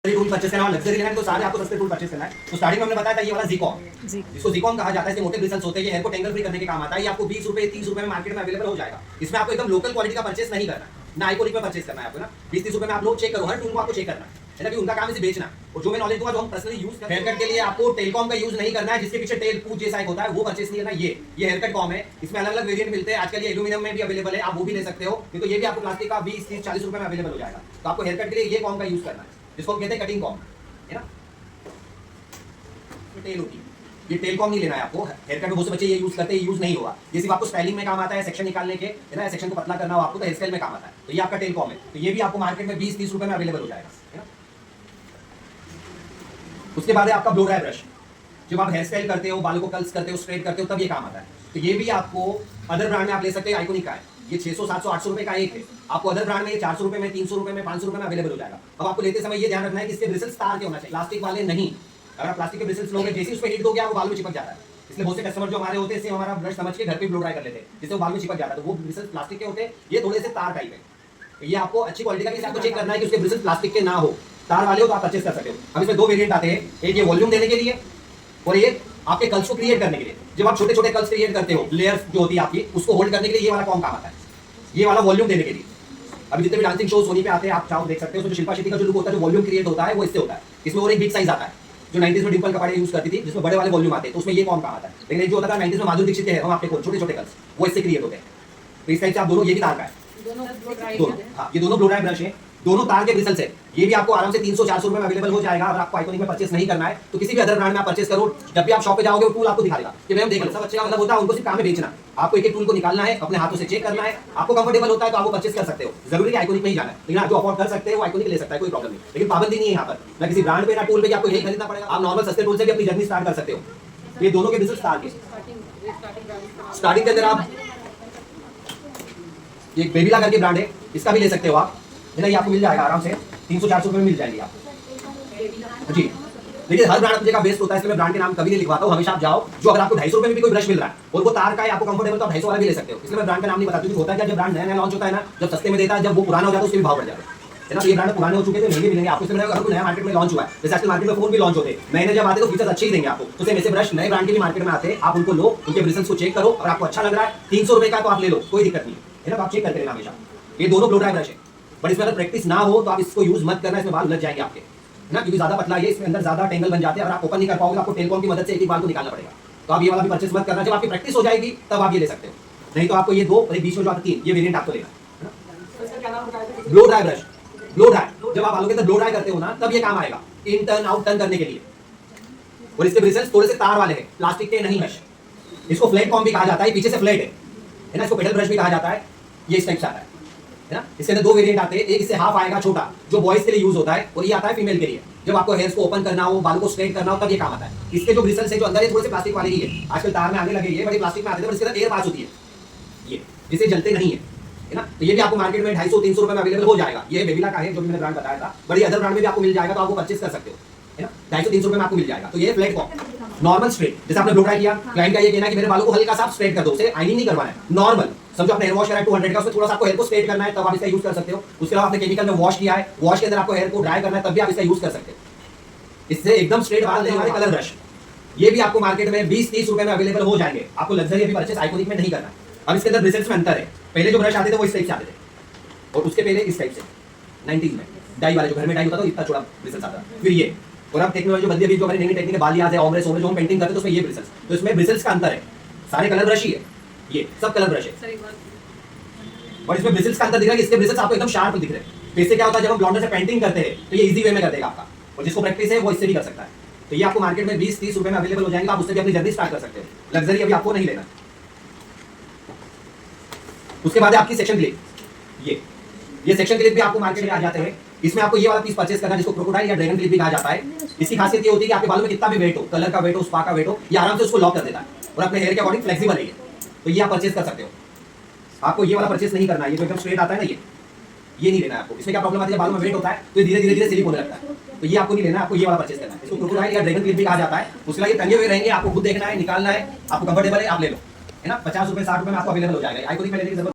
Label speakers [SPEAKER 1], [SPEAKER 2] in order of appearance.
[SPEAKER 1] Tool purchase करना है, luxury लेना है तो सारे आपको सस्ते टूल परचेस करना है। तो स्टार्टिंग में हमने बताया था ये वाला ज़िकॉन, जिसको ज़िकॉन कहा जाता है। इसके मोटे ब्रिसल्स होते हैं, ये हेयर को टेंगल फ्री करने के काम आता है। ये आपको 20 रुपए 30 रुपए में मार्केट में अवेलेबल हो जाएगा। इसमें आपको एकदम लोकल क्वालिटी का परचेस नहीं करना है, ना आइकॉनिक में परचेस करना है आपको ना। 20-30 रुपए में आप लोग चेक करो, हर टूल को आपको चेक करना है ना, कि उनका काम इसे बेचना। और जो मैं नॉलेज दूंगा, जो हम पर्सनली यूज करते हैं, हेयर कट के लिए आपको टेलकॉम का यूज नहीं करना है, जिसके पीछे टेल पूछ जैसा एक होता है, वो परचेस नहीं करना। ये हेयर कट कॉम है, इसमें अलग अलग वेरिएंट मिलते हैं। आजकल ये एल्यूमिनियम में भी अवेलेबल है, आप वो भी ले सकते हो। नहीं तो ये भी आपको प्लास्टिक का 20 30 40 रुपए में अवेलेबल हो जाएगा। तो आपको हेयर कट के लिए ये कॉम का यूज करना है, जिसको कहते हैं कटिंग कॉम, है ना। टेल होती है, ये टेल कॉम नहीं लेना है आपको। हेयर कट में बहुत से बच्चे ये यूज करते हैं, यूज नहीं होगा। ये सिर्फ आपको स्टाइलिंग में काम आता है, सेक्शन निकालने के, है ना, सेक्शन को पतला करना हो आपको तो हेयर स्टाइल में काम आता है। तो ये आपका टेल कॉम है। तो ये भी आपको मार्केट में 20-30 रुपए में अवेलेबल हो जाएगा, है ना। उसके बाद है आपका ब्लो ड्राई ब्रश। जब आप हेयर स्टाइल करते हो, बालों को कर्ल्स करते हो, स्ट्रेट करते हो, तब ये काम आता है। तो ये भी आपको अदर ब्रांड में आप ले सकते हो, आइकॉनिक का है। ये 600 700 800 रुपए का एक है। आपको अदर ब्रांड में ये 400 रुपए में, 300 रुपए में, 500 रुपए में अवेलेबल हो जाएगा। अब आपको लेते समय ये ध्यान रखना है कि इसके ब्रिसल्स तार के होना चाहिए, प्लास्टिक वाले नहीं। अगर प्लास्टिक के ब्रिसल्स लोगे, जैसे उस पे हीट दोगे, वो बाल में चिपक जाता है। इसलिए बहुत से कस्टमर जो हमारे होते हैं, इससे हमारा ब्रश समझ के घर पे ब्लो ड्राई कर लेते हैं, जिससे वो बाल में चिपक जाता है। तो वो ब्रिसल्स प्लास्टिक के होते हैं, ये थोड़े से तार टाइप है। तो ये आपको अच्छी क्वालिटी का, आपको चेक करना है कि उसके ब्रिसल्स प्लास्टिक के ना हो, तार वाले हो तो आप परचेस कर सकते हो। अब इसमें दो वेरिएंट आते हैं, एक ये वॉल्यूम देने के लिए और ये आपके कल्स को क्रिएट करने के लिए। जब आप छोटे छोटे कल्स क्रिएट करते हो, लेयर्स जो होती है आपकी, उसको होल्ड करने के लिए ये वाला कॉम काम आता है। ये वाला वॉल्यूम देने के लिए। अभी जितने भी डांसिंग शो सोनी पे आते हैं, आप चाहो देख सकते हो, तो शिल्पा शेट्टी का जो लुक होता है, जो वॉल्यूम क्रिएट होता है, वो इससे होता है। इसमें और एक बिग साइज आता है, जो 90s में डिंपल कपाड़े यूज करती थी, जिसमें बड़े वाले वॉल्यूम आते हैं, तो उसमें ये कॉम काम आता है। लेकिन जो होता था 90s में माधुरी दीक्षित के हम आपके छोटे छोटे कल्स, वो इससे क्रिएट होते हैं। तो इस टाइप से आप दोनों, ये भी तार का है, दोनों, हाँ, ये दोनों ब्लो ड्राई ब्रश है, दोनों तार के ब्रिसल्स है। ये भी आपको आराम से 300-400 रुपए में अवेलेबल हो जाएगा। अगर आपको आइकॉनिक में परचेस नहीं करना है, तो किसी भी अदर ब्रांड में आप परचेस करो। जब भी आप शॉप पे जाओगे, वो टूल आपको दिखाएगा कि मैम देख लो। सब अच्छे का मतलब होता है, उनको सिर्फ काम है बेचना। आपको एक एक टूल को निकालना है, अपने हाथों से चेक करना है। आपको कंफर्टेबल होता है तो आप वो परचेस कर सकते हो। जरूरी है आइकॉनिक में ही जाना है, लेकिन आप जो अफोर्ड कर सकते हैं वो आइकॉनिक ले सकता है, कोई प्रॉब्लम नहीं। लेकिन पाबंदी नहीं है यहाँ पर, ना किसी ब्रांड पे ना टूल पे आपको यही खरीदना पड़ेगा। आप नॉर्मल सस्ते टूल से भी अपनी जर्नी स्टार्ट कर सकते हो। ये दोनों के ब्रिसल्स तार के स्टार्टिंग के अंदर आप एक बेबीला करके ब्रांड है, इसका भी ले सकते हो आप, है ना। ये आपको मिल जाएगा आराम से 300-400 रुपए में मिल जाएगी आपको जी। देखिए हर ब्रांड अपने का बेस्ट होता है, इसलिए मैं ब्रांड के नाम कभी नहीं लिखवाता हूँ। हमेशा आप जाओ, जो अगर आपको 250 रुपए में भी कोई ब्रश मिल रहा है और वो तार का है, आपको कंफर्टेबल, तो आप 250 वाला भी ले सकते हो। इसलिए मैं ब्रांड का नाम नहीं बताती हूँ। होता है क्या, जब ब्रांड नया नया लॉन्च होता है ना, जब सस्ते में देता है, जब वो पुराना हो जाता है, उसके भी भाव बढ़ जाते हैं ना। तो ये ब्रांड पुराने हो चुके थे, महंगे मिलेंगे आपको। इसलिए अगर कोई नया मार्केट में लॉन्च हुआ है, जैसे आजकल मार्केट में फोन भी लॉन्च होते हैं, नए नए जब आते हैं तो फीचर्स अच्छे ही देंगे आपको। तो सेम ऐसे ब्रश नए ब्रांड के भी मार्केट में आते हैं, आप उनको लो, उनके ब्रिसल्स को चेक करो, और आपको अच्छा लग रहा है 300 रुपए का, तो आप ले लो, कोई दिक्कत नहीं है ना। आप चेक करते रहना हमेशा। ये दोनों ब्लो ड्राई ब्रश है, बट इसमें अगर प्रैक्टिस ना हो तो आप इसको यूज मत करना, इसमें बाल लग जाएंगे आपके, है ना, क्योंकि ज्यादा पतला है, इसमें अंदर ज्यादा टेंगल बन जाते हैं। अगर आप ओपन नहीं कर पाओगे, आपको टेलकॉम की मदद से एक बाल को निकालना पड़ेगा। तो आप ये वाला भी परचेस मत करना। जब आपकी प्रैक्टिस हो जाएगी तब आप ये ले सकते हो, नहीं तो आपको ये दो और बीच में जो आती है, ये वेरिएंट आपको लेना है। Blow dry brush, blow dry, जब आप बालों के अंदर ब्लो ड्राई करते हो ना, तब ये काम आएगा इन टर्न आउट टर्न करने के लिए। और इसके ब्रिसल्स थोड़े से तार वाले हैं, प्लास्टिक के नहीं है। इसको फ्लैट कॉम भी कहा जाता है, पीछे से फ्लैट है ना। इसको पेडल ब्रश भी कहा जाता है। ये इस टाइप से आता है ना। इसके अंदर दो वेरिएंट आते हैं, एक इससे हाफ आएगा छोटा, जो बॉयज के लिए यूज होता है, और ये आता है फीमेल के लिए। जब आपको हेयर्स को ओपन करना हो, बालों को स्ट्रेट करना हो, तब ये काम आता है। इसके जो ब्रिसल्स है, जो अंदर है, थोड़े से प्लास्टिक वाले ही है। आजकल तार में आने लगे, ये बड़ी प्लास्टिक में आते थे, पर इसके अंदर एयर पास होती है, ये जिसे जलते नहीं है ना। तो ये भी आपको मार्केट में 250-300 रुपए में अवेलेबल हो जाएगा। ये बेबीला का है, जो मैंने ब्रांड बताया था। बड़ी अदर ब्रांड में भी आपको मिल जाएगा, तो आपको परचेस कर सकते हो, है ना। 250-300 रुपए में आपको मिल जाएगा। तो ये फ्लैट कॉम, नॉर्मल स्ट्रेट, जैसे आपने ब्लो ड्राई किया, क्लाइंट का ये कहना है कि मेरे बालों को हल्का सा स्ट्रेट कर दो, उसे आइनिंग नहीं करवाना है, नॉर्मल समझो। आपने हेयर वॉश करा है 200 का, उसमें थोड़ा सा आपको हेयर को स्ट्रेट करना है, तब आप इसका यूज कर सकते हो। उसके अलावा आपने केमिकल में वॉश किया है, वॉश के अंदर आपको हेयर को ड्राई करना है, तब भी आप इसका यूज कर सकते हो। इससे एकदम स्ट्रेट बाल देने वाले कलर ब्रश, ये भी आपको मार्केट में 20-30 रुपए में अवेलेबल हो जाएंगे। आपको लग्जरी अभी परचेस आइकॉनिक में नहीं करना। अब इसके अंदर ब्रिसल्स में अंतर है। पहले जो ब्रश आते थे वो इस टाइप से आते थे, और उसके पहले इस टाइप से 90s में डाई वाले, जो घर में डाई होता था, इतना छोटा ब्रिसल्स आता था। फिर ये, और अब टेक्नोलॉजी जो बदली, अभी जो हमारी नई टेक्निक है, बालियाज है, ओमरे सोमरे, जो हम पेंटिंग करते हैं, तो उसमें ये ब्रिसल्स, तो इसमें ब्रिसल्स का अंतर है। सारे कलर ब्रश ही है, ये सब कलर ब्रश है, और इसमें ब्रिसल्स का अंतर दिख रहा है कि इसके ब्रिसल्स आपको एकदम शार्प दिख रहे हैं। तो इससे क्या होता है, जब हम ब्लॉन्डर से पेंटिंग करते हैं, तो ये इजी वे में कर देगा आपका, और जिसको प्रैक्टिस है वो इससे भी कर सकता है। तो ये आपको मार्केट में 20-30 रुपए में अवेलेबल हो जाएंगे। आप उससे भी अपनी जर्नी स्टार्ट कर सकते हो। लग्जरी अभी आपको नहीं लेना। उसके बाद आपकी सेक्शन क्लिप, ये सेक्शन क्लिप भी आपको मार्केट में आ जाते हैं। इसमें आपको ये वाला पीस परचेस करना है, जिसको क्रोकोडाइल या ड्रैगन क्लिप भी कहा जाता है। इसकी खासियत ये होती है कि आपके बालों में कितना भी वेट हो, कलर का वेट हो, स्पा का वेट हो, ये आराम से उसको लॉक कर देता है, और अपने हेयर के अकॉर्डिंग फ्लेक्सिबल है ये। तो ये आप परचेस कर सकते हो। आपको ये वाला परचेस नहीं करना है, ये जो एकदम स्ट्रेट आता है ना, ये नहीं लेना है आपको। इसमें क्या प्रॉब्लम आती है, बालों में वेट होता है तो धीरे धीरे स्लिप होने लगता है। तो ये आपको नहीं लेना है, आपको ये वाला परचेस करना है। इसको क्रोकोडाइल या ड्रैगन क्लिप भी कहा जाता है। उसके लिए टंगे हुए रहेंगे, आपको खुद देखना है, निकालना है, आपको कंफर्टेबल है, आप ले लो, है ना। 50 रुपए 60 रुपए में आपको अवेलेबल हो जाएगा। आइकॉनिक में लेने की जरूरत